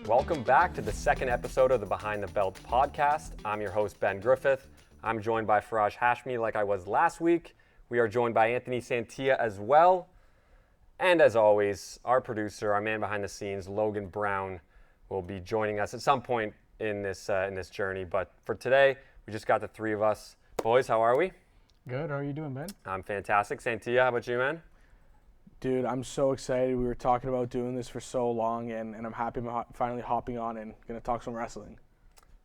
Welcome back to the second episode of the Behind the Belt podcast. I'm your host, Ben Griffith. I'm joined by Faraz Hashmi like I was last week. We are joined by Anthony Santia as well. And as always, our producer, our man behind the scenes, Logan Brown, will be joining us at some point in this journey. But for today, we just got the three of us. Boys, how are we? Good. How are you doing, Ben? I'm fantastic. Santia, how about you, man? Dude, I'm so excited. We were talking about doing this for so long, and I'm happy I'm finally hopping on and going to talk some wrestling.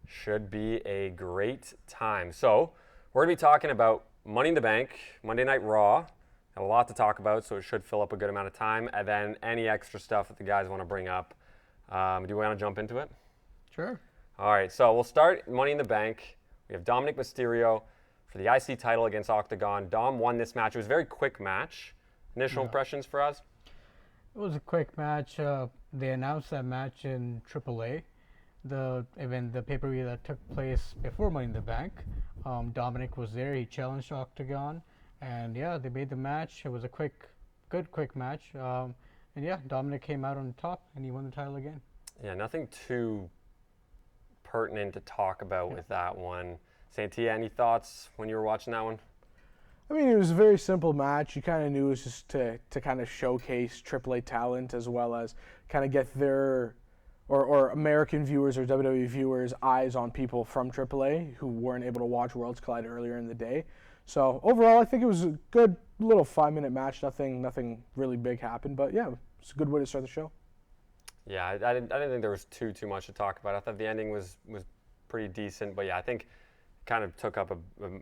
Should be a great time. So, we're going to be talking about Money in the Bank, Monday Night Raw. Got a lot to talk about, so it should fill up a good amount of time. And then any extra stuff that the guys want to bring up. Do we want to jump into it? Sure. All right, so we'll start Money in the Bank. We have Dominic Mysterio for the IC title against Octagon. Dom won this match. It was a very quick match. Initial impressions for us? It was a quick match. They announced that match in AAA, the pay-per-view that took place before Money in the Bank. Dominic was there. He challenged Octagon, and yeah, they made the match. It was a good quick match. And yeah, Dominic came out on top, and he won the title again. Yeah, nothing too pertinent to talk about with that one. Santia, any thoughts when you were watching that one? I mean, it was a very simple match. You kind of knew it was just to kind of showcase AAA talent as well as kind of get their or American viewers or WWE viewers' eyes on people from AAA who weren't able to watch Worlds Collide earlier in the day. So overall, I think it was a good little 5-minute match. Nothing really big happened, but yeah, it's a good way to start the show. Yeah, I didn't think there was too much to talk about. I thought the ending was pretty decent, but yeah, I think kind of took up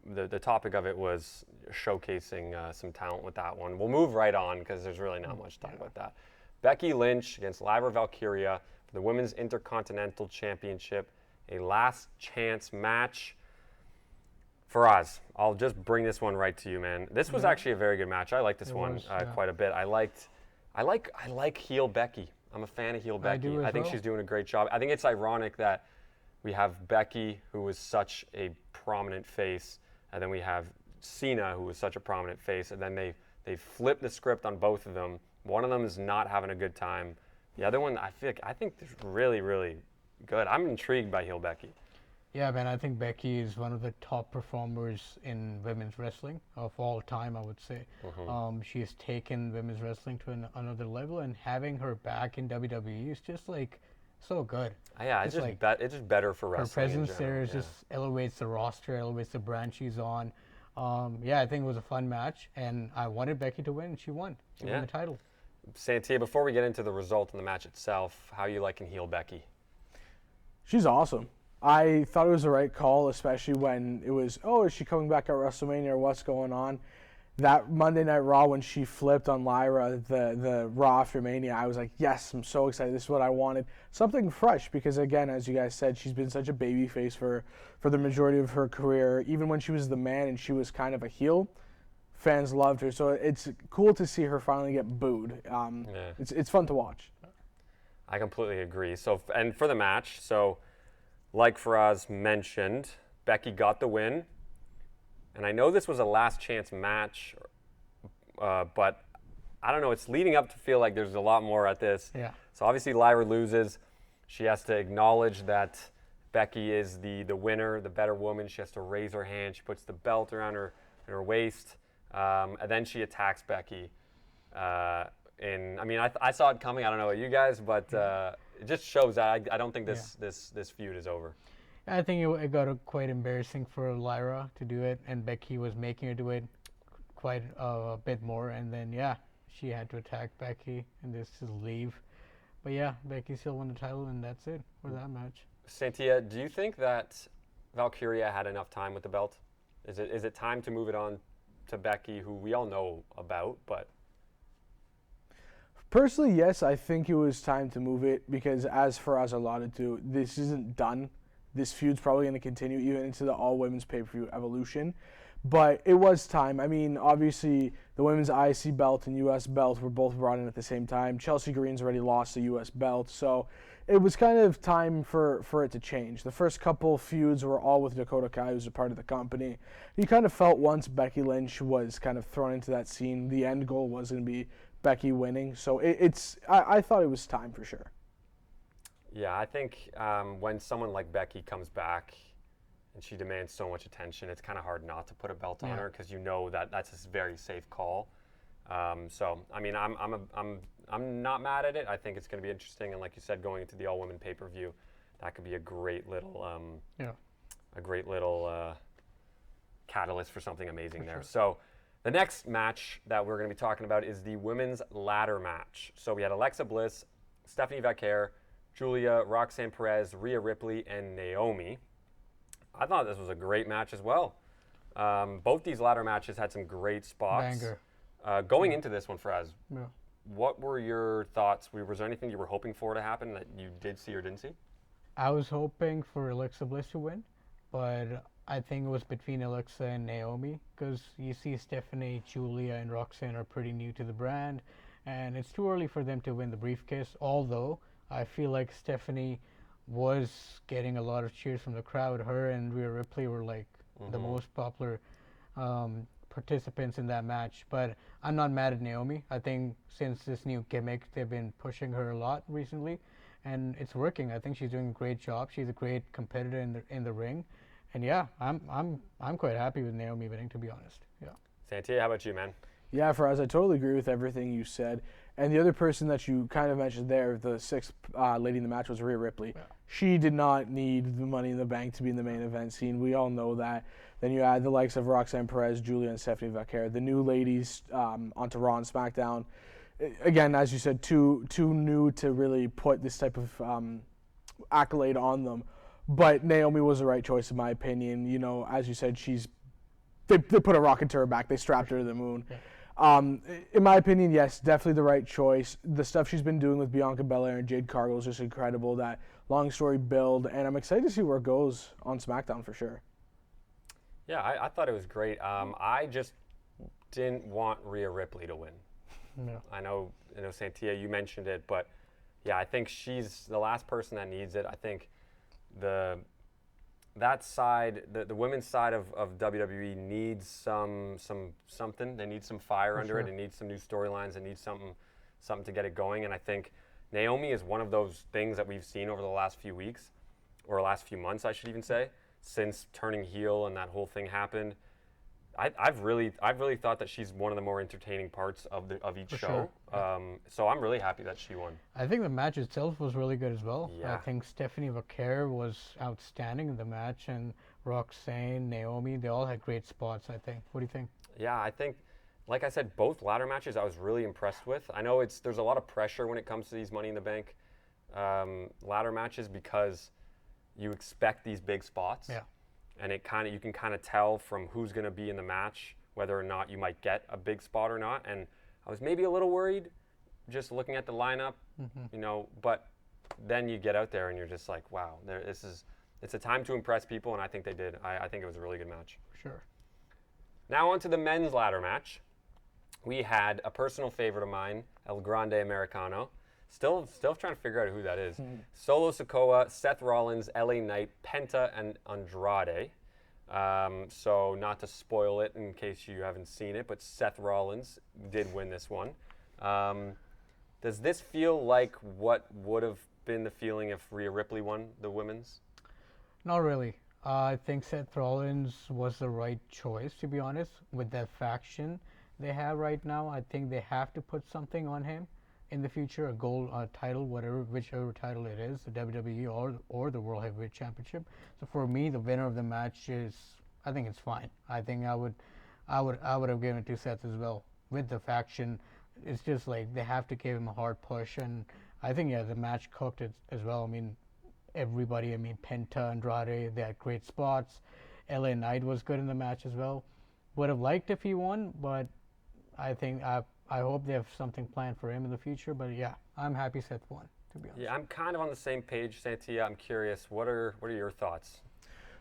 the topic of it was showcasing some talent with that one. We'll move right on because there's really not much to talk about that. Becky Lynch against Lyra Valkyria for the Women's Intercontinental Championship, a last chance match. Faraz, I'll just bring this one right to you, man. This was actually a very good match. I like this one quite a bit. I like heel Becky. I'm a fan of heel Becky. I think she's doing a great job. I think it's ironic that we have Becky, who was such a prominent face, and then we have Cena, who was such a prominent face, and then they flipped the script on both of them. One of them is not having a good time. The other one, I think is really, really good. I'm intrigued by heel Becky. Yeah, man, I think Becky is one of the top performers in women's wrestling of all time, I would say. Mm-hmm. She has taken women's wrestling to another level, and having her back in WWE is just like so good. Yeah, it's just better for wrestling. Her presence there just elevates the roster, elevates the brand she's on. I think it was a fun match, and I wanted Becky to win, and she won. She won the title. Santia, before we get into the result in the match itself, how are you liking heel Becky? She's awesome. I thought it was the right call, especially when it was, is she coming back at WrestleMania or what's going on? That Monday Night Raw when she flipped on Lyra, the Raw after Mania, I was like, yes, I'm so excited. This is what I wanted. Something fresh because, again, as you guys said, she's been such a babyface for the majority of her career. Even when she was the man and she was kind of a heel, fans loved her. So it's cool to see her finally get booed. It's fun to watch. I completely agree. And for the match, like Faraz mentioned, Becky got the win. And I know this was a last chance match, but I don't know. It's leading up to feel like there's a lot more at this. Yeah. So obviously Lyra loses. She has to acknowledge that Becky is the winner, the better woman. She has to raise her hand. She puts the belt around her waist, and then she attacks Becky. I saw it coming. I don't know about you guys, but it just shows that I don't think this feud is over. I think it got quite embarrassing for Lyra to do it, and Becky was making her do it quite a bit more, and then, she had to attack Becky and just leave. But Becky still won the title, and that's it for that match. Santia, do you think that Valkyria had enough time with the belt? Is it time to move it on to Becky, who we all know about, but... Personally, yes, I think it was time to move it because, as Faraz alluded to, this isn't done. This feud's probably going to continue even into the all-women's pay-per-view Evolution. But it was time. I mean, obviously, the women's IC belt and U.S. belt were both brought in at the same time. Chelsea Green's already lost the U.S. belt, so it was kind of time for it to change. The first couple feuds were all with Dakota Kai, who's a part of the company. You kind of felt once Becky Lynch was kind of thrown into that scene, the end goal was going to be Becky winning. So I thought it was time for sure. Yeah, I think when someone like Becky comes back and she demands so much attention, it's kind of hard not to put a belt on Yeah. her because you know that that's a very safe call. So I mean, I'm not mad at it. I think it's going to be interesting, and like you said, going into the all-women pay-per-view, that could be a great little Yeah. catalyst for something amazing there. sure. So the next match that we're going to be talking about is the women's ladder match. So we had Alexa Bliss, Stephanie Vaquer, Julia, Roxanne Perez, Rhea Ripley, and Naomi. I thought this was a great match as well. Both these ladder matches had some great spots. Banger. Going into this one, Faraz, Yeah. what were your thoughts? Was there anything you were hoping for to happen that you did see or didn't see? I was hoping for Alexa Bliss to win, but I think it was between Alexa and Naomi because you see Stephanie, Julia, and Roxanne are pretty new to the brand, and it's too early for them to win the briefcase. Although I feel like Stephanie was getting a lot of cheers from the crowd. Her and Rhea Ripley were like the most popular participants in that match. But I'm not mad at Naomi. I think since this new gimmick, they've been pushing her a lot recently, and it's working. I think she's doing a great job. She's a great competitor in the ring, and yeah, I'm quite happy with Naomi winning, to be honest. Yeah. Santia, how about you, man? Yeah, Faraz, I totally agree with everything you said. And the other person that you kind of mentioned there, the sixth lady in the match, was Rhea Ripley. Yeah. She did not need the Money in the Bank to be in the main event scene. We all know that. Then you add the likes of Roxanne Perez, Julia, and Stephanie Vaquer, the new ladies onto Raw and SmackDown. Again, as you said, too new to really put this type of accolade on them. But Naomi was the right choice, in my opinion. You know, as you said, they put a rocket to her back. They strapped her to the moon. Yeah. In my opinion, yes, definitely the right choice. The stuff she's been doing with Bianca Belair and Jade Cargill is just incredible. That long story build, and I'm excited to see where it goes on SmackDown for sure. Yeah, I thought it was great. I just didn't want Rhea Ripley to win. Yeah. I know, Santia, you mentioned it, but yeah, I think she's the last person that needs it. I think that side, the women's side of WWE needs something. They need some fire For under sure. it. It needs some new storylines. It needs something to get it going. And I think Naomi is one of those things that we've seen over the last few weeks, or last few months, I should even say, since turning heel and that whole thing happened. I've really thought that she's one of the more entertaining parts of each For show. sure. So I'm really happy that she won. I think the match itself was really good as well. Yeah. I think Stephanie Vaquer was outstanding in the match, and Roxanne, Naomi, they all had great spots, I think. What do you think? Yeah, I think, like I said, both ladder matches I was really impressed with. I know there's a lot of pressure when it comes to these Money in the Bank ladder matches because you expect these big spots. Yeah. And you can kind of tell from who's going to be in the match whether or not you might get a big spot or not. And I was maybe a little worried just looking at the lineup, but then you get out there and you're just like, wow, it's a time to impress people, and I think they did. I think it was a really good match. For sure. Now on to the men's ladder match. We had a personal favorite of mine, El Grande Americano. Still trying to figure out who that is. Solo Sikoa, Seth Rollins, LA Knight, Penta, and Andrade. So not to spoil it in case you haven't seen it, but Seth Rollins did win this one. Does this feel like what would have been the feeling if Rhea Ripley won the women's? Not really. I think Seth Rollins was the right choice, to be honest. With that faction they have right now, I think they have to put something on him in the future, a gold title, whichever title it is, the WWE or the World Heavyweight Championship. So for me, the winner of the match I think it's fine. I think I would have given it to Seth as well. With the faction, it's just like they have to give him a hard push, and I think the match cooked it as well. I mean, everybody. I mean, Penta, Andrade, they had great spots. LA Knight was good in the match as well. Would have liked if he won, but I think I hope they have something planned for him in the future. But yeah, I'm happy Seth won, to be honest. Yeah, I'm kind of on the same page, Santia. I'm curious, what are your thoughts?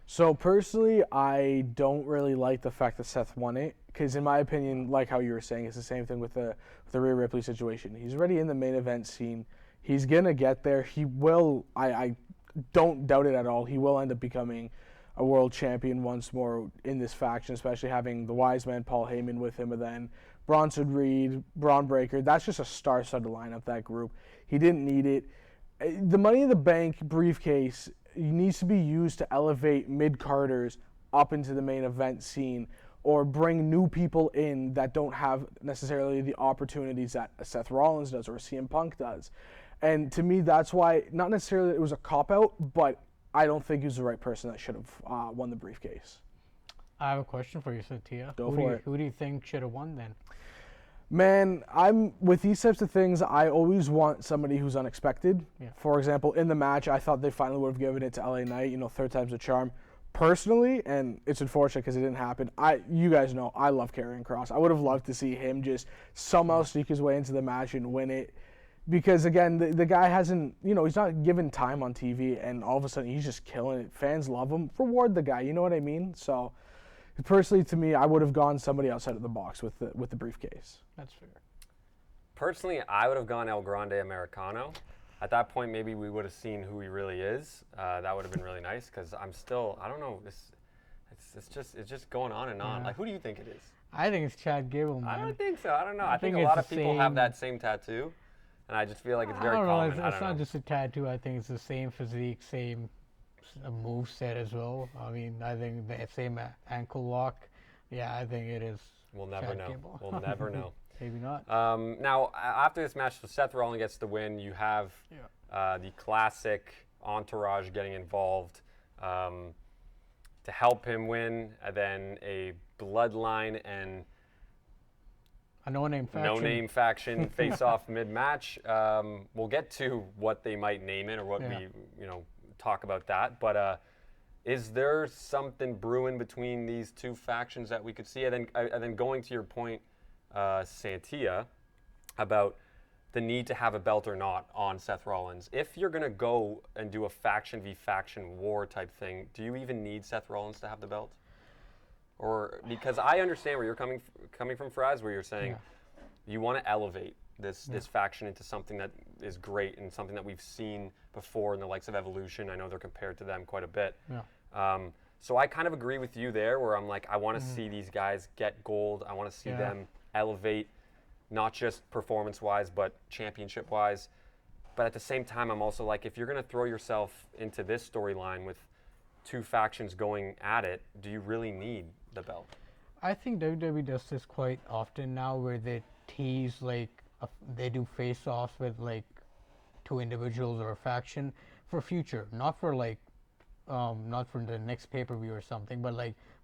So personally, I don't really like the fact that Seth won it because, in my opinion, like how you were saying, it's the same thing with the Rhea Ripley situation. He's already in the main event scene. He's gonna get there. He will. I don't doubt it at all. He will end up becoming a world champion once more in this faction, especially having the wise man Paul Heyman with him, and then Bronson Reed, Braun Breaker. That's just a star-studded lineup, that group. He didn't need it. the Money in the Bank briefcase needs to be used to elevate mid-carders up into the main event scene, or bring new people in that don't have necessarily the opportunities that Seth Rollins does or CM Punk does. And to me, that's why, not necessarily it was a cop-out, but I don't think he was the right person that should have won the briefcase. I have a question for you, Santia. Go for it. Who do you think should have won then? Man, I'm with these types of things, I always want somebody who's unexpected. Yeah. For example, in the match, I thought they finally would have given it to LA Knight, third time's a charm. Personally, and it's unfortunate because it didn't happen, you guys know I love Karrion Kross. I would have loved to see him just somehow sneak his way into the match and win it. Because again, the guy hasn't, he's not given time on TV, and all of a sudden he's just killing it. Fans love him. Reward the guy, you know what I mean? So, personally, to me, I would have gone somebody outside of the box with the briefcase. That's fair. Personally, I would have gone El Grande Americano. At that point, maybe we would have seen who he really is. That would have been really nice, because I don't know. It's just going on and on. Yeah. Like, who do you think it is? I think it's Chad Gable, man. I don't think so. I don't know. I think a it's lot the of people have same- that same tattoo, and I just feel like it's very I don't know. common. It's not just a tattoo. I think it's the same physique, same move set as well. I mean, I think the same ankle lock. Yeah, I think it is. We'll never Chad know. Gable. We'll never know. Maybe not. Now, after this match, so Seth Rollins gets the win. You have the classic entourage getting involved to help him win, and then a bloodline and A no-name faction. face off mid-match. We'll get to what they might name it, or what we talk about that. But is there something brewing between these two factions that we could see? And then going to your point, Santia, about the need to have a belt or not on Seth Rollins. If you're going to go and do a faction v faction war type thing, do you even need Seth Rollins to have the belt? Or, because I understand where you're coming from, Faraz, where you're saying you want to elevate this faction into something that is great and something that we've seen before in the likes of Evolution. I know they're compared to them quite a bit. Yeah. So I kind of agree with you there, where I'm like, I want to see these guys get gold. I want to see them elevate, not just performance-wise, but championship-wise. But at the same time, I'm also like, if you're going to throw yourself into this storyline with two factions going at it, do you really need the belt? I think WWE does this quite often now, where they tease they do face-offs with two individuals or a faction for future, not for not for the next pay-per-view or something, but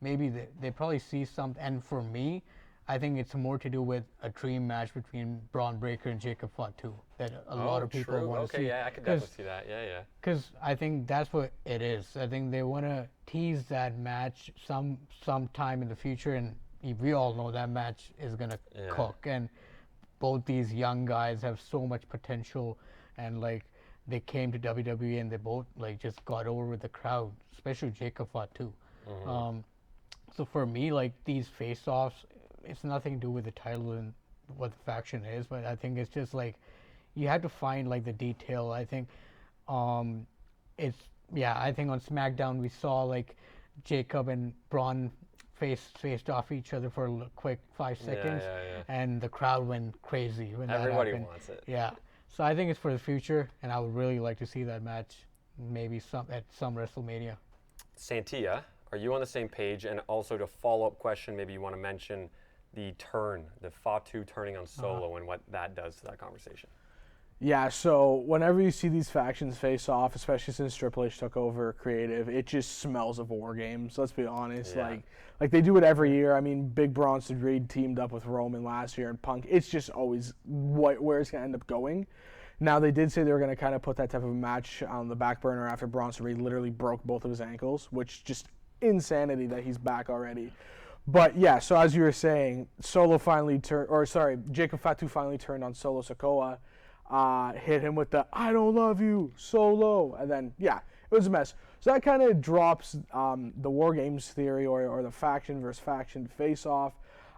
maybe they probably see something. And for me, I think it's more to do with a dream match between Braun Breaker and Jacob Fatu that a lot of people want to see. Yeah, I could definitely see that. Yeah. Because I think that's what it is. I think they want to tease that match sometime in the future, and we all know that match is gonna cook. And both these young guys have so much potential, and they came to WWE and they both just got over with the crowd, especially Jacob Fatu. So for me, these face-offs, it's nothing to do with the title and what the faction is, but I think it's just you have to find the detail. I think I think on SmackDown we saw Jacob and Braun faced off each other for a quick 5 seconds, and the crowd went crazy when Everybody that happened. wants it. Yeah. So I think it's for the future, and I would really like to see that match maybe at some WrestleMania. Santia, are you on the same page? And also, to follow-up question, maybe you want to mention the Fatu turning on Solo, and what that does to that conversation. Yeah, so whenever you see these factions face off, especially since Triple H took over creative, it just smells of war games. Let's be honest. Yeah. Like they do it every year. I mean, Big Bronson Reed teamed up with Roman last year and Punk. It's just always where it's going to end up going. Now, they did say they were going to kind of put that type of a match on the back burner after Bronson Reed literally broke both of his ankles, which just insanity that he's back already. But yeah, so as you were saying, Jacob Fatu finally turned on Solo Sikoa, hit him with the "I don't love you, Solo," and then it was a mess. So that kind of drops the War Games theory or the faction versus faction face off.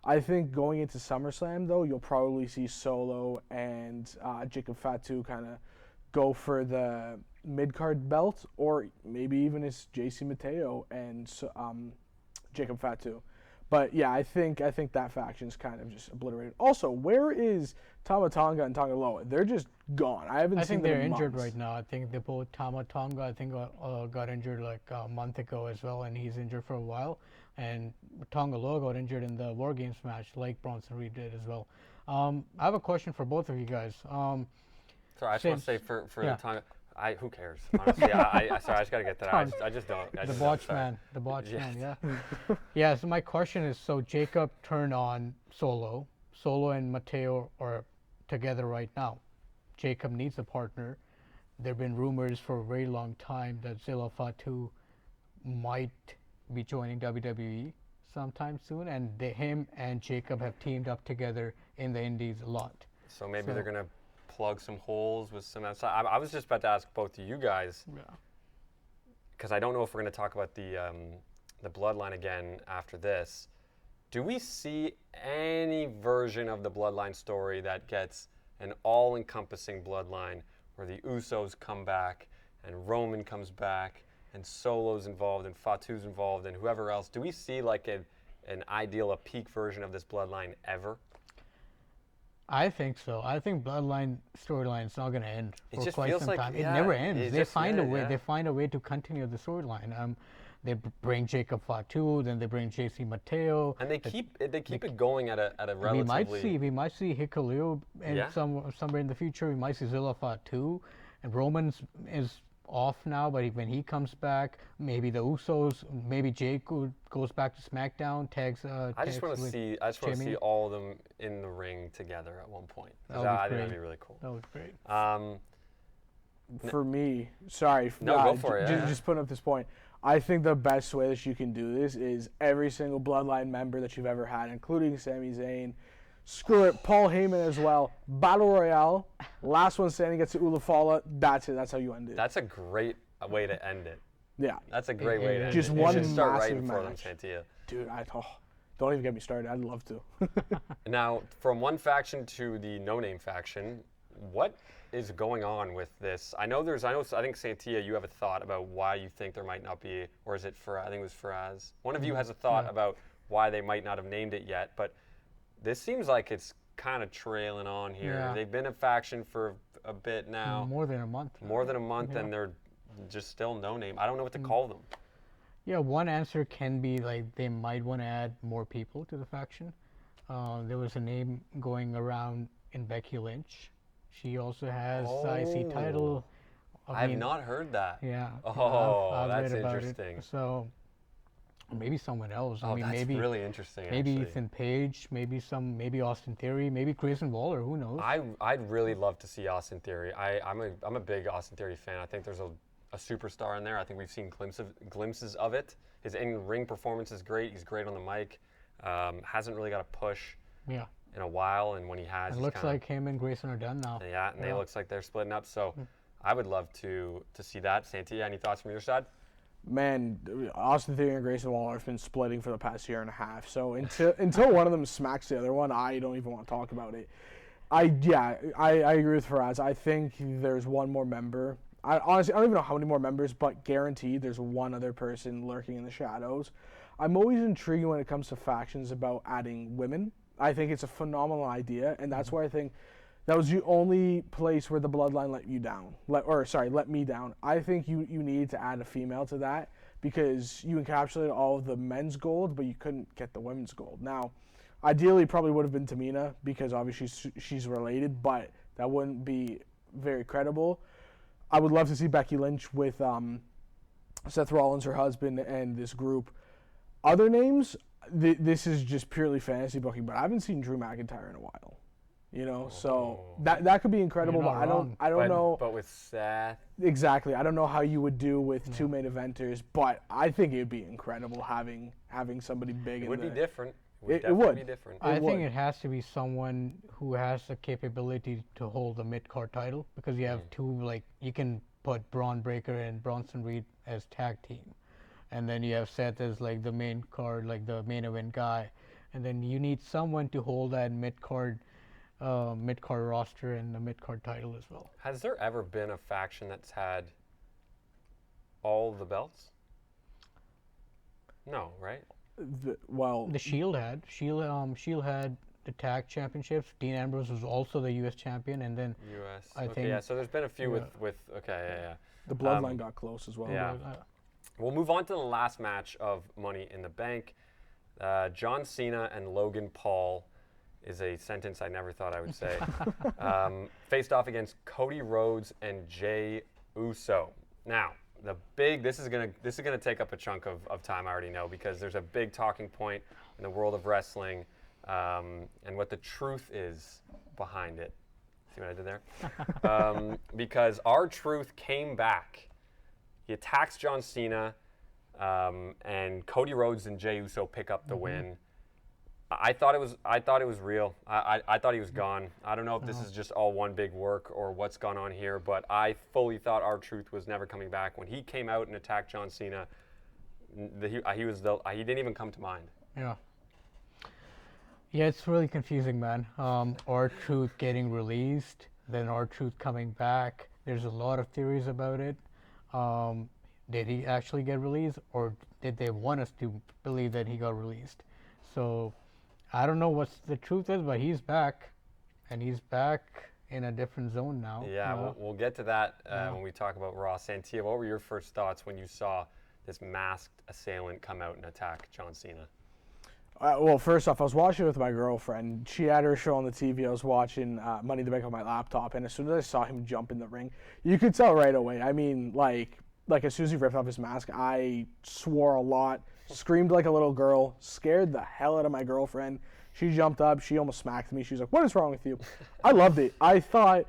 I think going into SummerSlam though, you'll probably see Solo and Jacob Fatu kind of go for the mid-card belt, or maybe even it's JC Mateo and Jacob Fatu. But yeah, I think that faction's kind of just obliterated. Also, where is Tama Tonga and Tangaloa? They're just gone. I haven't I seen think them they're in injured months. right now. I think they both Tama Tonga I think got injured like a month ago as well, and he's injured for a while. And Tonga Loa got injured in the War Games match, like Bronson Reed did as well. I have a question for both of you guys. Sorry, I just want to say Since- for yeah. the Tonga, who cares? Honestly, sorry, I just got to get that. I just don't. I The just botch don't, sorry. man, the botch Yes. man, yeah. Yeah, so my question is, so Jacob turned on Solo. Solo and Mateo are together right now. Jacob needs a partner. There have been rumors for a very long time that Zilla Fatu might be joining WWE sometime soon, and him and Jacob have teamed up together in the Indies a lot. So maybe So- they're gonna plug some holes with some outside. I was just about to ask both of you guys Yeah. because I don't know if we're gonna talk about the bloodline again after this. Do we see any version of the bloodline story that gets an all-encompassing bloodline where the Usos come back and Roman comes back and Solo's involved and Fatu's involved and whoever else? Do we see like an ideal, a peak version of this bloodline ever? I think so. I think Bloodline storyline is not going to end It for just quite feels some like- time. yeah, It never it ends. They just- find yeah, a way. yeah. They find a way to continue the storyline. They bring Jacob Fatu, then they bring JC Mateo. And they keep it going at a We relatively. might see Hikuleo in Yeah. somewhere in the future. We might see Zilla Fatu, and Roman's is off now. But when he comes back, maybe the Usos, maybe Jake goes back to SmackDown. Tags. I just want to with see. I just want to Jimmy. see all of them in the ring together at one point. 'Cause That would be I think that'd great. be really cool. That was great. For me, sorry. No, go for it, yeah. Just putting up this point. I think the best way that you can do this is every single Bloodline member that you've ever had, including Sami Zayn. Screw it, Paul Heyman as well. Battle Royale. Last one standing gets to Ulafala. That's it. That's how you end it. That's a great way to end it. Yeah. That's a great way to end Just it. one You should start massive writing for them, match. Santia. Dude, don't even get me started. I'd love to. Now, from one faction to the no-name faction, what is going on with this? I think Santia, you have a thought about why you think there might not be, or is it I think it was Faraz. One of you has a thought about why they might not have named it yet, but this seems like it's kind of trailing on here. Yeah. They've been a faction for a bit now, More than a month. more than a month, Yeah. and they're just still no name. I don't know what to call them. Yeah, one answer can be like they might want to add more people to the faction. There was a name going around in Becky Lynch. She also has the IC title. I've not heard that. Yeah. Oh, I've that's read about interesting. It. So maybe someone else. Oh, that's maybe really interesting. maybe actually. Ethan Page. Maybe Austin Theory. Maybe Grayson Waller. Who knows? I'd really love to see Austin Theory. I'm a big Austin Theory fan. I think there's a superstar in there. I think we've seen glimpses of it. His in-ring performance is great. He's great on the mic. Hasn't really got a push Yeah. in a while, and when he has, It he's looks kinda, like him and Grayson are done now. yeah, and Yeah. it looks like they're splitting up. So I would love to see that. Santia, any thoughts from your side? Man, Austin Theory and Grayson Waller have been splitting for the past year and a half. So until one of them smacks the other one, I don't even want to talk about it. I agree with Faraz. I think there's one more member. Honestly, I don't even know how many more members, but guaranteed there's one other person lurking in the shadows. I'm always intrigued when it comes to factions about adding women. I think it's a phenomenal idea, and that's why I think that was the only place where the bloodline let you down. Let me down. I think you needed to add a female to that because you encapsulated all of the men's gold, but you couldn't get the women's gold. Now, ideally, probably would have been Tamina because obviously she's related, but that wouldn't be very credible. I would love to see Becky Lynch with Seth Rollins, her husband, and this group. Other names, this is just purely fantasy booking, but I haven't seen Drew McIntyre in a while. So that could be incredible, You're but not I don't know But with Seth, exactly. I don't know how you would do with two main eventers, but I think it would be incredible having somebody big. it would be there. different. It definitely would. be different. I think would. it has to be someone who has the capability to hold the mid-card title because you have two, like, you can put Braun Breaker and Bronson Reed as tag team. And then you have Seth as, like, the main card, like the main event guy. And then you need someone to hold that mid-card roster and the mid-card title as well. Has there ever been a faction that's had all the belts? No, right? The Shield had the tag championships. Dean Ambrose was also the U.S. champion, and then U.S. I okay, think yeah. So there's been a few with okay, yeah. the bloodline got close as well. Yeah. We'll move on to the last match of Money in the Bank. John Cena and Logan Paul is a sentence I never thought I would say. Faced off against Cody Rhodes and Jey Uso. Now, this is gonna take up a chunk of time, I already know, because there's a big talking point in the world of wrestling, and what the truth is behind it. See what I did there? Because R-Truth came back. He attacks John Cena, and Cody Rhodes and Jey Uso pick up the win. I thought it was real. I thought he was gone. I don't know if this is just all one big work or what's gone on here, but I fully thought R-Truth was never coming back. When he came out and attacked John Cena, he didn't even come to mind. Yeah. Yeah, it's really confusing, man. R-Truth getting released, then R-Truth coming back. There's a lot of theories about it. Did he actually get released, or did they want us to believe that he got released? So I don't know what the truth is, but he's back, and he's back in a different zone now. Yeah, we'll get to that when we talk about Raw. Santia, what were your first thoughts when you saw this masked assailant come out and attack John Cena? Well, first off, I was watching it with my girlfriend. She had her show on the TV. I was watching Money in the Bank on my laptop, and as soon as I saw him jump in the ring, you could tell right away. I mean, like as soon as he ripped off his mask, I swore a lot, screamed like a little girl, scared the hell out of my girlfriend. She jumped up. She almost smacked me. She was like, "What is wrong with you?" I loved it. I thought,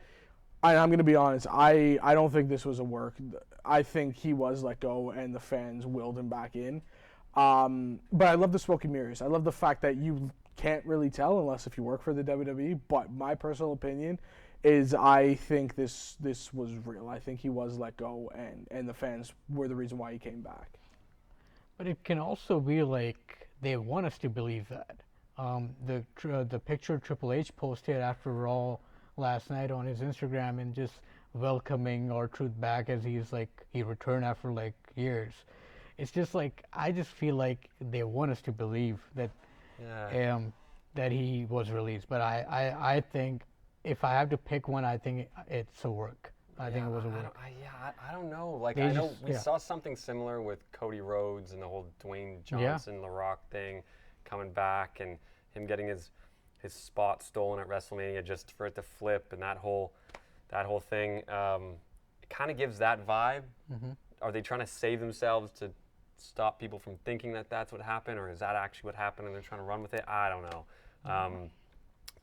and I'm going to be honest, I don't think this was a work. I think he was let go, and the fans willed him back in. But I love the smoke and mirrors. I love the fact that you can't really tell unless if you work for the WWE. But my personal opinion is I think this was real. I think he was let go, and the fans were the reason why he came back. But it can also be like they want us to believe that. The picture Triple H posted after Raw last night on his Instagram and just welcoming R-Truth back as he returned after like years. It's just like I just feel like they want us to believe that that he was released. But I think if I have to pick one, I think it's a work. I think it was a work. I don't know. Like I know we saw something similar with Cody Rhodes and the whole Dwayne Johnson, The Rock thing coming back, and him getting his spot stolen at WrestleMania just for it to flip, and that whole thing. It kind of gives that vibe. Mm-hmm. Are they trying to save themselves to stop people from thinking that that's what happened, or is that actually what happened and they're trying to run with it? I don't know.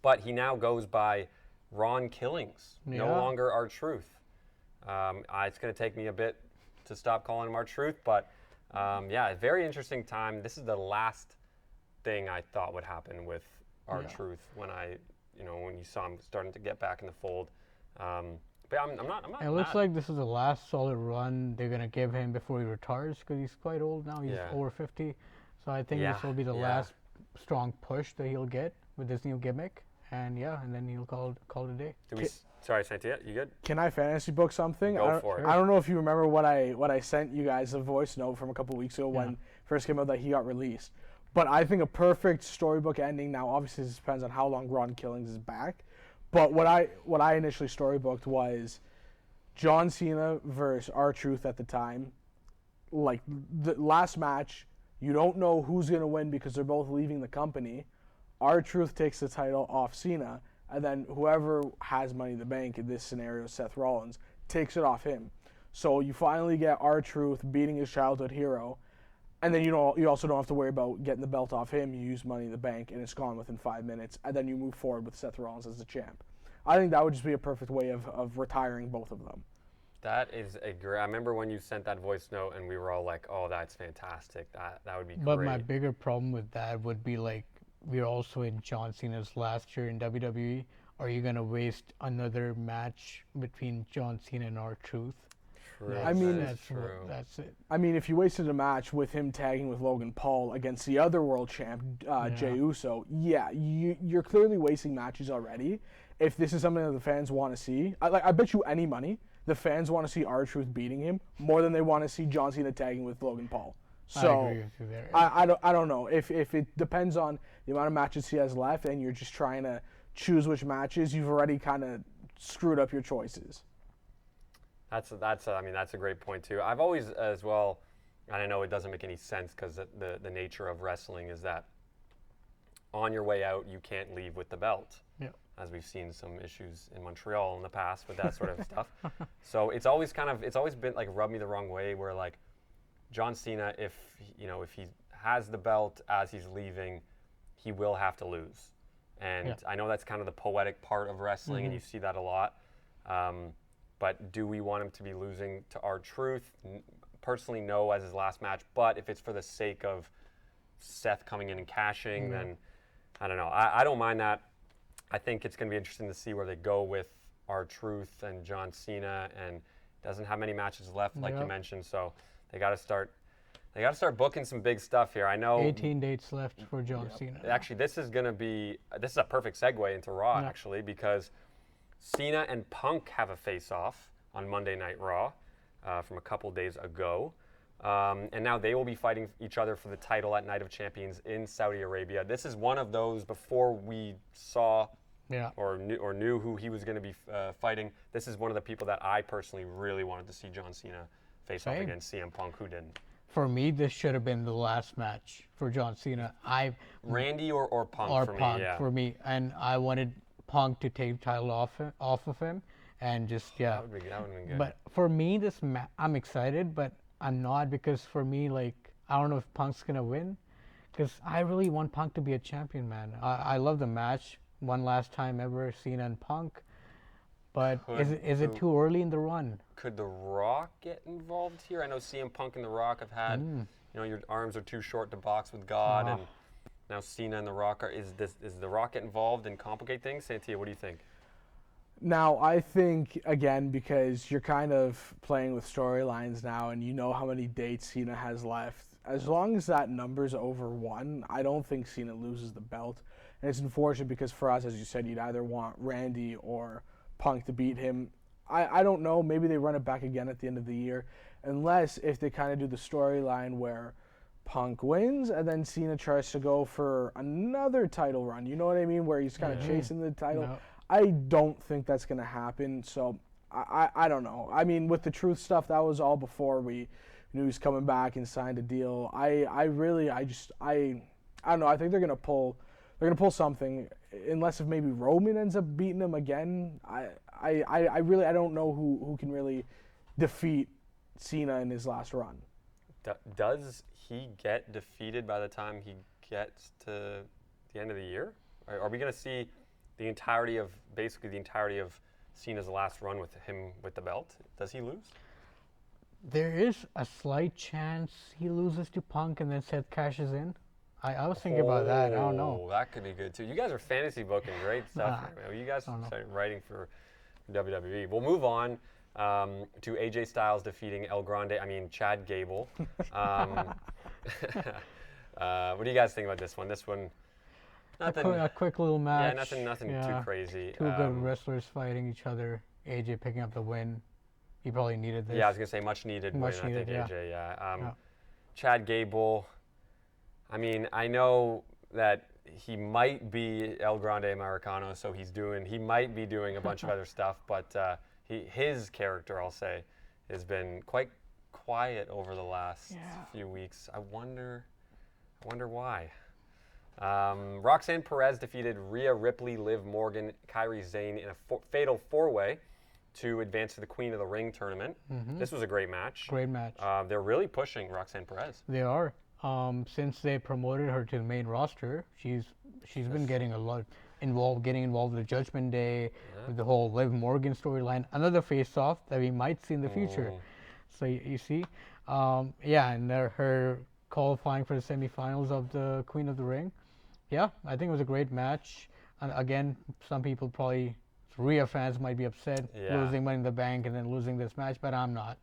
But he now goes by Ron Killings, no longer R-Truth. It's going to take me a bit to stop calling him R-Truth, but very interesting time. This is the last thing I thought would happen with R-Truth when when you saw him starting to get back in the fold. But I'm not. It looks like this is the last solid run they're gonna give him before he retires, because he's quite old now. He's over 50, so I think this will be the last strong push that he'll get with this new gimmick, and then he'll call it a day. Sorry, Santia, you good? Can I fantasy book something? Go for it. I don't know if you remember what I sent you guys a voice note from a couple weeks ago when first came out that he got released. But I think a perfect storybook ending. Now, obviously, this depends on how long Ron Killings is back. But what I initially storybooked was John Cena versus R-Truth at the time. Like the last match, you don't know who's gonna win because they're both leaving the company. R-Truth takes the title off Cena, and then whoever has Money in the Bank in this scenario, Seth Rollins, takes it off him. So you finally get R-Truth beating his childhood hero, and then you also don't have to worry about getting the belt off him. You use Money in the Bank, and it's gone within 5 minutes, and then you move forward with Seth Rollins as the champ. I think that would just be a perfect way of retiring both of them. That is a great. I remember when you sent that voice note, and we were all like, "Oh, that's fantastic. That would be great." But my bigger problem with that would be like, we're also in John Cena's last year in WWE. Are you gonna waste another match between John Cena and R-Truth? True. I mean, that's it. I mean, if you wasted a match with him tagging with Logan Paul against the other world champ, Jey Uso, you're clearly wasting matches already. If this is something that the fans want to see, I bet you any money the fans want to see R-Truth beating him more than they want to see John Cena tagging with Logan Paul. So I agree with you there. I don't know if it depends on the amount of matches he has left, and you're just trying to choose which matches. You've already kind of screwed up your choices. That's a great point too. I've always as well, and I know it doesn't make any sense because the nature of wrestling is that on your way out you can't leave with the belt. Yeah. As we've seen some issues in Montreal in the past with that sort of stuff. So it's always been like rubbed me the wrong way where like John Cena, if he has the belt as he's leaving, he will have to lose. And I know that's kind of the poetic part of wrestling, and you see that a lot. But do we want him to be losing to R-Truth? Personally, no, as his last match. But if it's for the sake of Seth coming in and cashing, then I don't know. I don't mind that. I think it's going to be interesting to see where they go with R-Truth and John Cena, and doesn't have many matches left, like you mentioned. So they got to start. They got to start booking some big stuff here. I know 18 dates left for John Cena. Actually, this is a perfect segue into Raw, actually, because Cena and Punk have a face-off on Monday Night Raw from a couple days ago. And now they will be fighting each other for the title at Night of Champions in Saudi Arabia. This is one of those before we saw or knew who he was going to be fighting. This is one of the people that I personally really wanted to see John Cena face off against CM Punk, who didn't. For me, this should have been the last match for John Cena. Randy or Punk for me, and I wanted Punk to take the title off of him, and just That would have been good. But for me, I'm excited, but I'm not, because for me, like, I don't know if Punk's gonna win, because I really want Punk to be a champion, man. I love the match, one last time ever, Cena and Punk. But is it too early in the run? Could The Rock get involved here? I know CM Punk and The Rock have had, your arms are too short to box with God, and now Cena and The Rock is The Rock get involved and complicate things? Santia, what do you think? Now, I think, again, because you're kind of playing with storylines now and you know how many dates Cena has left, as long as that number's over 1, I don't think Cena loses the belt. And it's unfortunate because for us, as you said, you'd either want Randy or Punk to beat him. I don't know. Maybe they run it back again at the end of the year. Unless if they kind of do the storyline where Punk wins and then Cena tries to go for another title run. You know what I mean? Where he's kind of chasing the title. No. I don't think that's going to happen. So I don't know. I mean, with the Truth stuff, that was all before we knew he was coming back and signed a deal. I don't know. I think they're going to pull something, unless if maybe Roman ends up beating him again. I really don't know who can really defeat Cena in his last run. Does he get defeated by the time he gets to the end of the year? Are we going to see basically the entirety of Cena's last run with him with the belt? Does he lose? There is a slight chance he loses to Punk and then Seth cashes in. I was thinking about that. I don't know. That could be good too. You guys are fantasy booking great stuff. You guys started writing for WWE. We'll move on to AJ Styles defeating Chad Gable. What do you guys think about this one? This one, nothing. A quick little match. Yeah, nothing too crazy. Two good wrestlers fighting each other. AJ picking up the win. He probably needed this. Yeah, I was gonna say much needed win. I think AJ. Yeah. Chad Gable. I mean, I know that he might be El Grande Americano, so he might be doing a bunch of other stuff, but his character, I'll say, has been quite quiet over the last few weeks. I wonder why. Roxanne Perez defeated Rhea Ripley, Liv Morgan, Kairi Sane in a fatal four-way to advance to the Queen of the Ring tournament. This was a great match. Great match. They're really pushing Roxanne Perez. They are. Since they promoted her to the main roster, she's been getting getting involved with the Judgment Day, with the whole Liv Morgan storyline. Another face-off that we might see in the future. So you see, and her qualifying for the semifinals of the Queen of the Ring. Yeah, I think it was a great match. And again, some people probably, Rhea fans might be upset losing Money in the Bank and then losing this match, but I'm not.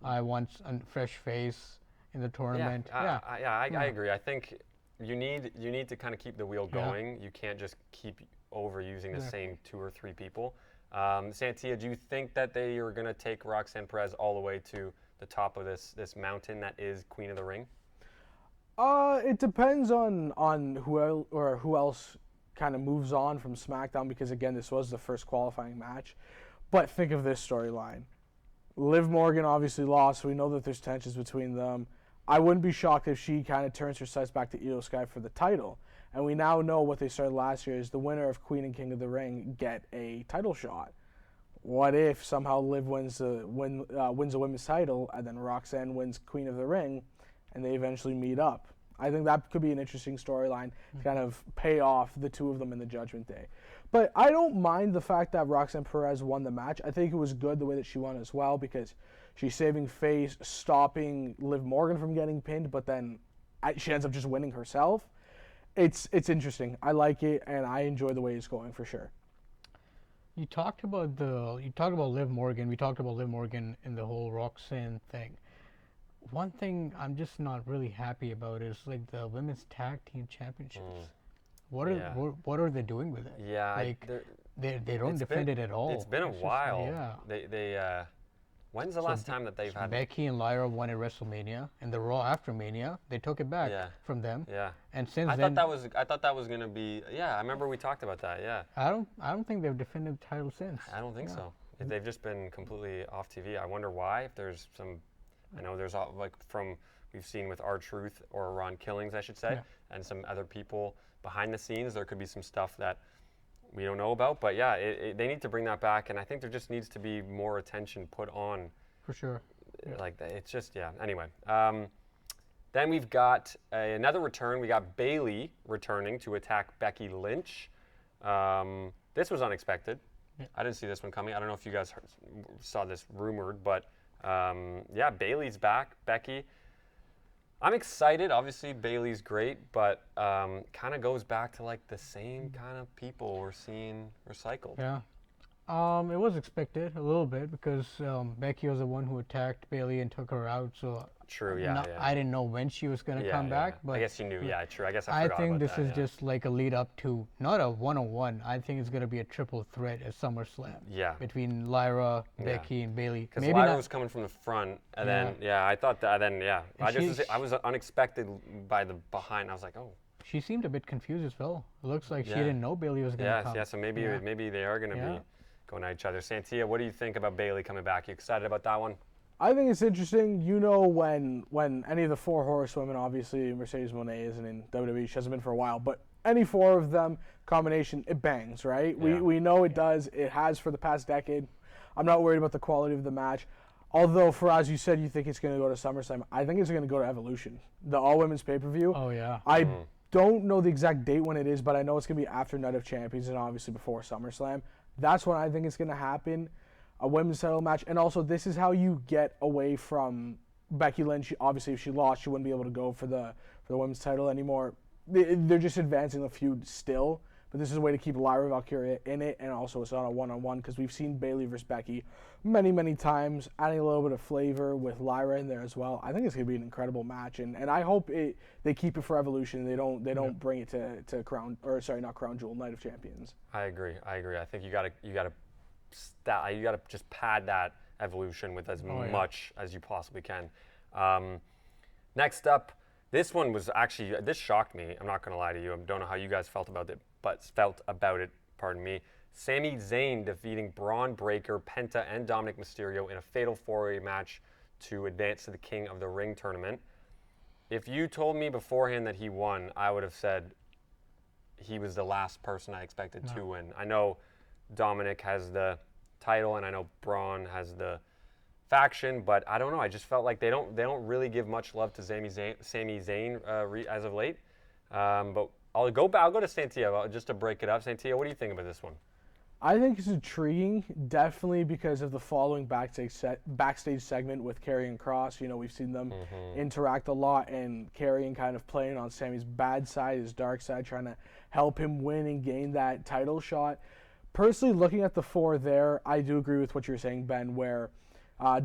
I want a fresh face in the tournament. I agree. I think you need to kind of keep the wheel going. You can't just keep overusing the same 2 or 3 people. Santia, do you think that they are going to take Roxanne Perez all the way to the top of this mountain that is Queen of the Ring? It depends on who else kind of moves on from SmackDown, because again, this was the first qualifying match. But think of this storyline. Liv Morgan obviously lost, so we know that there's tensions between them. I wouldn't be shocked if she kind of turns her sights back to Io Sky for the title. And we now know what they started last year is the winner of Queen and King of the Ring get a title shot. What if somehow Liv wins a women's title, and then Roxanne wins Queen of the Ring, and they eventually meet up? I think that could be an interesting storyline to kind of pay off the two of them in the Judgment Day. But I don't mind the fact that Roxanne Perez won the match. I think it was good the way that she won as well, because she's saving face, stopping Liv Morgan from getting pinned, but then she ends up just winning herself. It's interesting. I like it, and I enjoy the way it's going for sure. You talked about Liv Morgan. We talked about Liv Morgan in the whole Roxanne thing. One thing I'm just not really happy about is like the women's tag team championships. What are they doing with it? Yeah, like they don't defend it at all. It's been a while. Yeah. When's the last time that they've had Becky and Lyra won at WrestleMania, and the Raw after Mania, they took it back from them. Yeah. And since I then, thought that was gonna be. Yeah, I remember we talked about that. Yeah. I don't think they've defended the title since. I don't think so. They've just been completely off TV. I wonder why. If there's some, I know there's like from we've seen with R-Truth or Ron Killings, I should say, and some other people behind the scenes. There could be some stuff that we don't know about, but yeah, they need to bring that back, and I think there just needs to be more attention put on. For sure. Like that. It's just, Anyway, then we've got another return. We got Bayley returning to attack Becky Lynch. This was unexpected. Yeah. I didn't see this one coming. I don't know if you guys saw this rumored, but Bayley's back. Becky. I'm excited. Obviously, Bayley's great, but kind of goes back to like the same kind of people we're seeing recycled. Yeah. It was expected a little bit because Becky was the one who attacked Bayley and took her out. So true. I didn't know when she was going to come back, but I guess you knew. Yeah, true. I guess I forgot think about this that, is just like a lead up to not a one-on-one. I think it's going to be a triple threat at SummerSlam. Yeah. Between Lyra, Becky, and Bayley. Because Lyra was coming from the front, and then I thought that. Then I was unexpected by the behind. I was like, oh. She seemed a bit confused as well. It looks like she didn't know Bayley was going to come. Yeah. So maybe they are going to be going at each other. Santia, what do you think about Bayley coming back? You excited about that one? I think it's interesting. You know, when any of the four horsewomen, obviously Mercedes Moné isn't in WWE, she hasn't been for a while, but any four of them combination, it bangs, right? Yeah. We know it does. It has for the past decade. I'm not worried about the quality of the match. Although, Faraz, you said you think it's going to go to SummerSlam. I think it's going to go to Evolution, the all-women's pay-per-view. Oh, yeah. I don't know the exact date when it is, but I know it's going to be after Night of Champions and obviously before SummerSlam. That's when I think it's going to happen, a women's title match. And also, this is how you get away from Becky Lynch. Obviously, if she lost, she wouldn't be able to go for the women's title anymore. They're just advancing the feud still. But this is a way to keep Lyra Valkyria in it, and also it's on a one-on-one because we've seen Bayley versus Becky many, many times, adding a little bit of flavor with Lyra in there as well. I think it's going to be an incredible match, and I hope they keep it for Evolution. They don't bring it to Crown, or sorry, not Crown Jewel, Night of Champions. I agree. I think you gotta just pad that Evolution with as much as you possibly can. Next up, this one was actually, this shocked me. I'm not going to lie to you. I don't know how you guys felt about it. Pardon me. Sami Zayn defeating Braun Breaker, Penta, and Dominic Mysterio in a fatal four-way match to advance to the King of the Ring tournament. If you told me beforehand that he won, I would have said he was the last person I expected to win. I know Dominic has the title, and I know Braun has the faction, but I don't know. I just felt like they don't really give much love to Sami Zayn as of late. But I'll go to Santia just to break it up. Santia, what do you think about this one? I think it's intriguing, definitely because of the following backstage segment with Karrion Kross. You know, we've seen them interact a lot, and Karrion kind of playing on Sami's bad side, his dark side, trying to help him win and gain that title shot. Personally, looking at the four there, I do agree with what you're saying, Ben, where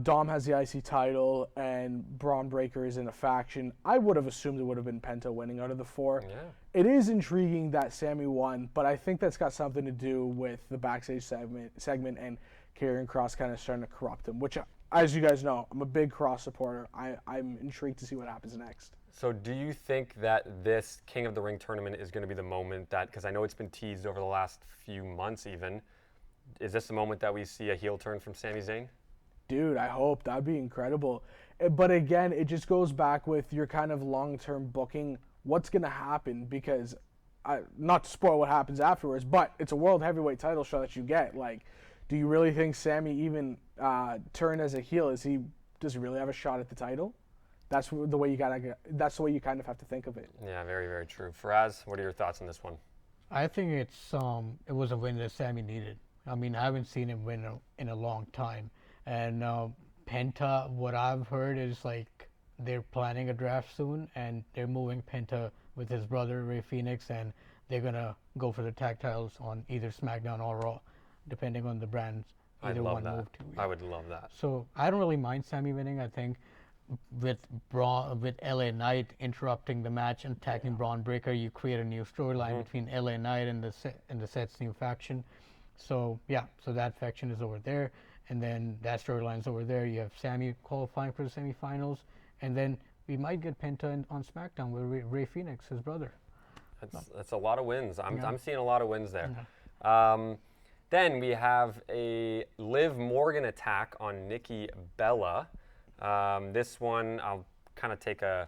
Dom has the IC title and Braun Breaker is in a faction. I would have assumed it would have been Penta winning out of the four. Yeah. It is intriguing that Sami won, but I think that's got something to do with the backstage segment and Karrion Kross kind of starting to corrupt him, which, as you guys know, I'm a big Kross supporter. I'm intrigued to see what happens next. So do you think that this King of the Ring tournament is going to be the moment that, because I know it's been teased over the last few months even, is this the moment that we see a heel turn from Sami Zayn? Dude, I hope. That'd be incredible. But again, it just goes back with your kind of long-term booking. What's going to happen? Because, not to spoil what happens afterwards, but it's a world heavyweight title shot that you get. Like, do you really think Sami even turned as a heel? Does he really have a shot at the title? That's the way you That's the way you kind of have to think of it. Yeah, very, very true. Faraz, what are your thoughts on this one? I think it was a win that Sami needed. I mean, I haven't seen him win in a long time. And Penta, what I've heard is like they're planning a draft soon, and they're moving Penta with his brother Ray Phoenix, and they're gonna go for the tag titles on either SmackDown or Raw, depending on the brands either one move to. I would love that. So I don't really mind Sami winning. I think with LA Knight interrupting the match and attacking Braun Breaker, you create a new storyline between LA Knight and the set's new faction. So yeah, so that faction is over there. And then that storyline's over there. You have Sami qualifying for the semifinals, and then we might get Penta on SmackDown with Ray Phoenix, his brother. That's a lot of wins. I'm seeing a lot of wins there. Yeah. Then we have a Liv Morgan attack on Nikki Bella. This one, I'll kind of take a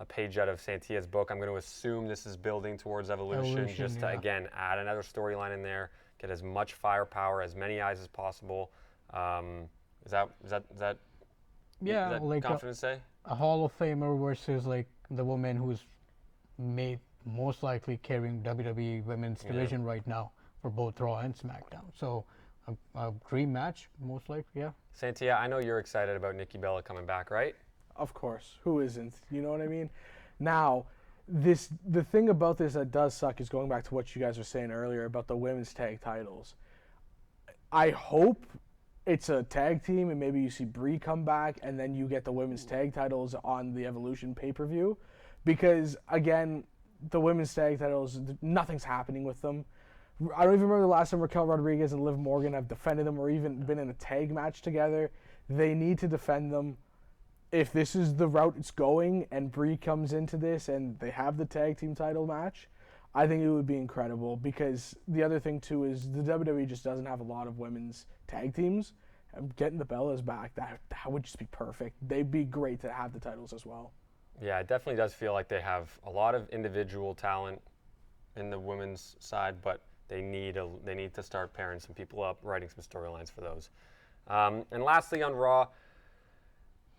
page out of Santia's book. I'm going to assume this is building towards Evolution just to, again, add another storyline in there, get as much firepower, as many eyes as possible. Is that like confident to say? A Hall of Famer versus like the woman who's most likely carrying WWE Women's Division right now for both Raw and SmackDown. So a dream match, most likely, yeah. Santia, I know you're excited about Nikki Bella coming back, right? Of course. Who isn't? You know what I mean? Now, the thing about this that does suck is going back to what you guys were saying earlier about the women's tag titles. I hope it's a tag team and maybe you see Brie come back and then you get the women's tag titles on the Evolution pay-per-view, because again, the women's tag titles, nothing's happening with them. I don't even remember the last time Raquel Rodriguez and Liv Morgan have defended them or even been in a tag match together. They need to defend them. If this is the route it's going and Brie comes into this and they have the tag team title match, I think it would be incredible, because the other thing too is the WWE just doesn't have a lot of women's tag teams. And getting the Bellas back, that would just be perfect. They'd be great to have the titles as well. Yeah, it definitely does feel like they have a lot of individual talent in the women's side, but they need to start pairing some people up, writing some storylines for those. And lastly on Raw,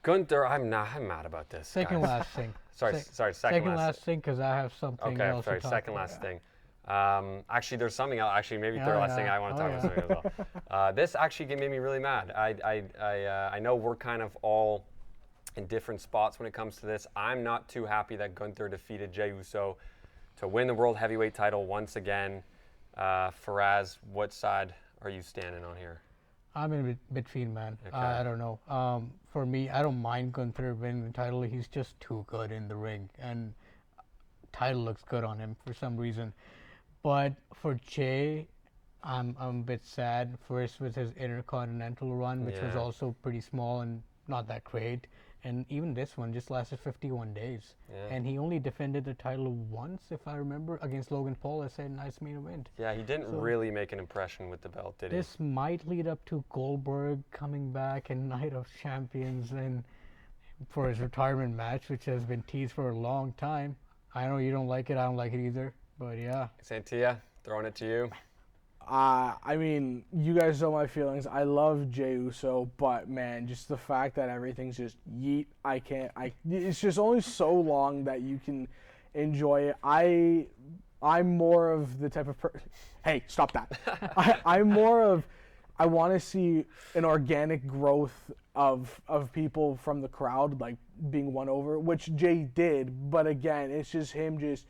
Gunther, I'm mad about this. Second guys. last thing. Second last thing, because I have something else to talk second about. last thing. Actually, there's something else. Actually, maybe third last thing I want to talk about something as well. This actually made me really mad. I know we're kind of all in different spots when it comes to this. I'm not too happy that Gunther defeated Jey Uso to win the World Heavyweight title once again. Faraz, what side are you standing on here? I'm in between, man. Okay. I don't know. For me, I don't mind Gunther winning the title. He's just too good in the ring, and title looks good on him for some reason. But for Jey, I'm a bit sad. First with his Intercontinental run, which was also pretty small and not that great. And even this one just lasted 51 days. Yeah. And he only defended the title once, if I remember, against Logan Paul. I said, nice main event. Yeah, he didn't really make an impression with the belt, did he? This might lead up to Goldberg coming back and Night of Champions and for his retirement match, which has been teased for a long time. I know you don't like it. I don't like it either. But yeah. Santia, throwing it to you. I mean, you guys know my feelings. I love Jey Uso, but man, just the fact that everything's just yeet. It's just only so long that you can enjoy it. I'm more of the type of hey, stop that. I'm more of, I want to see an organic growth of people from the crowd, like being won over, which Jey did. But again, it's just him just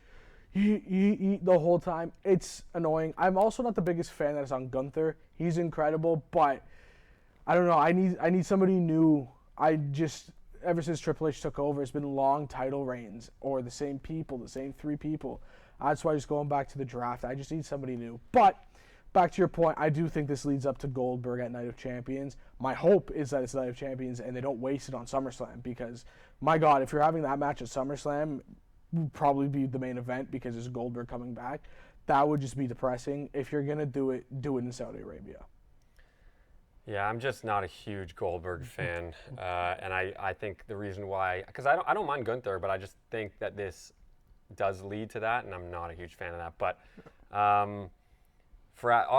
the whole time. It's annoying. I'm also not the biggest fan that is on Gunther. He's incredible, but I don't know. I need somebody new. Ever since Triple H took over, it's been long title reigns or the same people, the same three people. That's why just going back to the draft. I just need somebody new. But back to your point, I do think this leads up to Goldberg at Night of Champions. My hope is that it's Night of Champions and they don't waste it on SummerSlam because, my God, if you're having that match at SummerSlam, would probably be the main event because there's Goldberg coming back. That would just be depressing. If you're gonna do it in Saudi Arabia. Yeah, I'm just not a huge Goldberg fan, and I think the reason why, because I don't mind Gunther, but I just think that this does lead to that, and I'm not a huge fan of that. But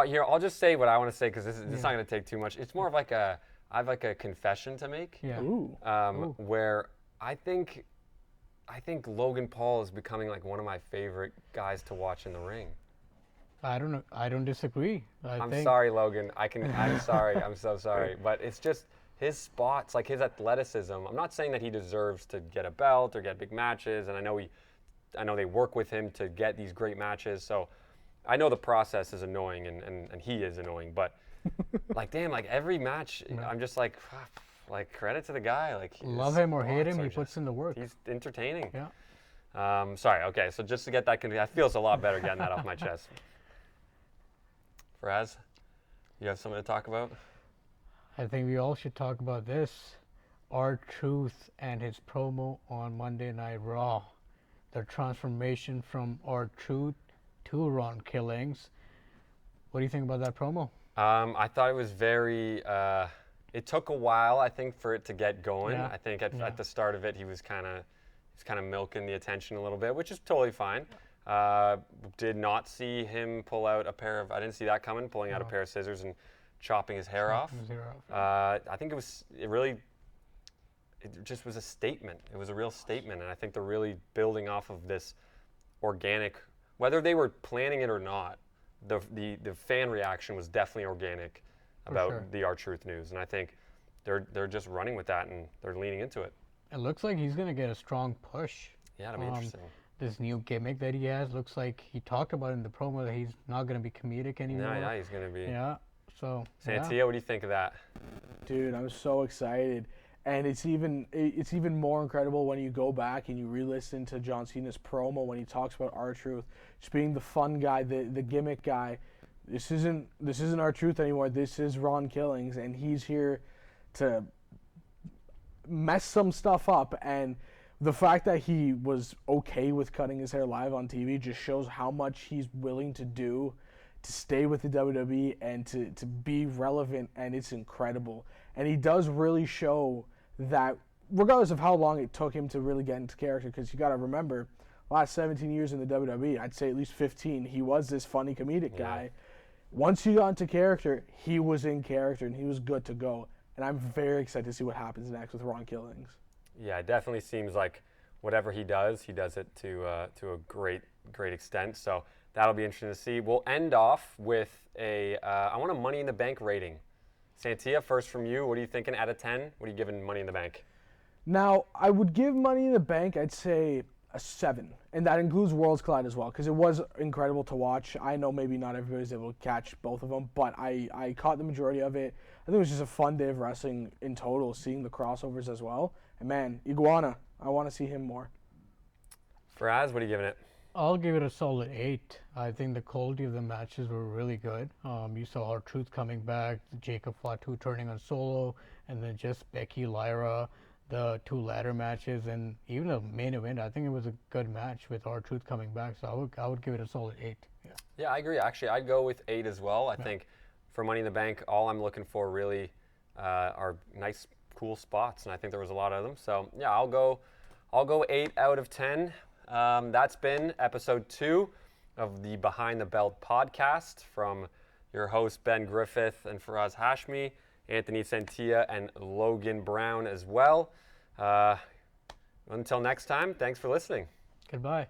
here, I'll just say what I want to say because this is not going to take too much. It's more of like I have like a confession to make, where I think Logan Paul is becoming like one of my favorite guys to watch in the ring. I don't know. I don't disagree. I'm sorry, Logan. I'm sorry. I'm so sorry. But it's just his spots, like his athleticism. I'm not saying that he deserves to get a belt or get big matches, and I know they work with him to get these great matches. So I know the process is annoying, and he is annoying. But like, damn, like every match, I'm just like credit to the guy. Like, love him or hate him, he puts in the work. He's entertaining. Yeah. Sorry. Okay. So just to get that, that feels a lot better getting that off my chest. Faraz, you have something to talk about? I think we all should talk about this. R-Truth and his promo on Monday Night Raw. The transformation from R-Truth to Ron Killings. What do you think about that promo? I thought it was very... it took a while, I think, for it to get going. Yeah. I think at the start of it, he was kind of milking the attention a little bit, which is totally fine. Did not see him pull out a pair of... I didn't see that coming, pulling out a pair of scissors and chopping his hair off. I think it just was a statement. It was a real statement, and I think they're really building off of this organic... Whether they were planning it or not, the fan reaction was definitely organic about the R-Truth news, and I think they're just running with that, and they're leaning into it. It looks like he's going to get a strong push. Yeah, that'll be interesting. This new gimmick that he has looks like he talked about in the promo that he's not going to be comedic anymore. Yeah, he's going to be. Yeah, so. Santia, what do you think of that? Dude, I'm so excited. And it's even more incredible when you go back and you re-listen to John Cena's promo when he talks about R-Truth, just being the fun guy, the gimmick guy. This isn't R-Truth anymore. This is Ron Killings, and he's here to mess some stuff up. And the fact that he was okay with cutting his hair live on TV just shows how much he's willing to do to stay with the WWE and to be relevant, and it's incredible. And he does really show that, regardless of how long it took him to really get into character, because you got to remember, last 17 years in the WWE, I'd say at least 15, he was this funny comedic guy. Once he got into character, he was in character, and he was good to go. And I'm very excited to see what happens next with Ron Killings. Yeah, it definitely seems like whatever he does it to a great extent. So that'll be interesting to see. We'll end off with I want a Money in the Bank rating. Santia, first from you. What are you thinking out of 10? What are you giving Money in the Bank? Now, I would give Money in the Bank, I'd say a 7. And that includes Worlds Collide as well, because it was incredible to watch. I know maybe not everybody was able to catch both of them, but I caught the majority of it. I think it was just a fun day of wrestling in total, seeing the crossovers as well. And man, Iguana, I want to see him more. Faraz, what are you giving it? I'll give it a solid 8. I think the quality of the matches were really good. You saw R-Truth coming back, Jacob Fatu turning on Solo, and then just Becky, Lyra, the 2 ladder matches, and even the main event. I think it was a good match with R-Truth coming back, so I would give it a solid 8. Yeah, I agree. Actually, I'd go with 8 as well. I think for Money in the Bank, all I'm looking for really are nice, cool spots, and I think there was a lot of them. So yeah, I'll go 8 out of 10. That's been episode 2 of the Behind the Belt podcast from your hosts Ben Griffith and Faraz Hashmi, Anthony Santia, and Logan Brown as well. Until next time, thanks for listening. Goodbye.